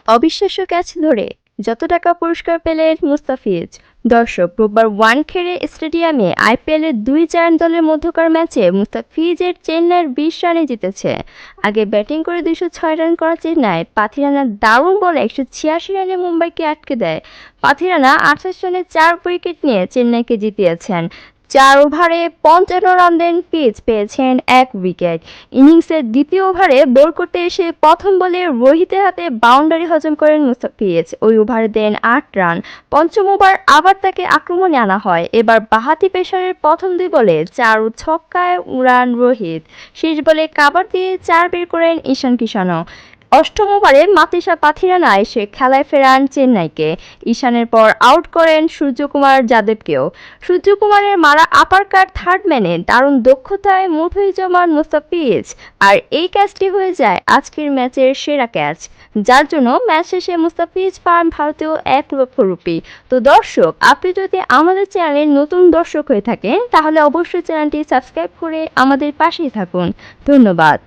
অবিশ্বাস্য ক্যাচ ধরে যত টাকা পুরস্কার পেলেন মুস্তাফিজ। দর্শক, রোববার ওয়ানখেড়ে স্টেডিয়ামে আইপিএলের ২ দলের মধ্যকার ম্যাচে মুস্তাফিজের চেন্নাইয়ের ২০ রানে জিতেছে। আগে ব্যাটিং করে ২০৬ রান করা চেন্নাই পাথিরানার দারুণ বলে ১৮৬ রানে মুম্বাইকে আটকে দেয়। পাথিরানা ২৮ রানে ৪ উইকেট নিয়ে চেন্নাইকে জিতিয়েছেন। ৪ ওভারে ৫৫ রান দেন পিচ পেয়েছেন ১ উইকেট। ইনিংসের দ্বিতীয় ওভারে বল করতে এসে প্রথম বলে রোহিতের হাতে বাউন্ডারি হজম করেন মুস্তাফিজ। ওই ওভারে দেন ৮ রান। পঞ্চম ওভার আবার তাকে আক্রমণে আনা হয়। এবার বাঁহাতি পেসারের প্রথম ২ বলে ৪ ও ছক্কায় উড়ান রোহিত। শেষ বলে কাভার দিয়ে ৪ বের করেন ঈশান কিষানও। অষ্টম ওভারে মাতিসা পাথিরানা এসে খেলায় ফেরান চেন্নাইকে। ঈশানের পর আউট করেন সূর্যকুমার যাদবকেও। সূর্যকুমারের মারা আপারকাট থার্ড ম্যানে দারুণ দক্ষতায় মুঠ হয়ে জমান মুস্তাফিজ। আর এই ক্যাচটি হয়ে যায় আজকের ম্যাচের সেরা ক্যাচ, যার জন্য ম্যাচ শেষে মুস্তাফিজ পান ভারতীয় ১,০০,০০০ রুপি। তো দর্শক, আপনি যদি আমাদের চ্যানেলের নতুন দর্শক হয়ে থাকেন তাহলে অবশ্যই চ্যানেলটি সাবস্ক্রাইব করে আমাদের পাশেই থাকুন। ধন্যবাদ।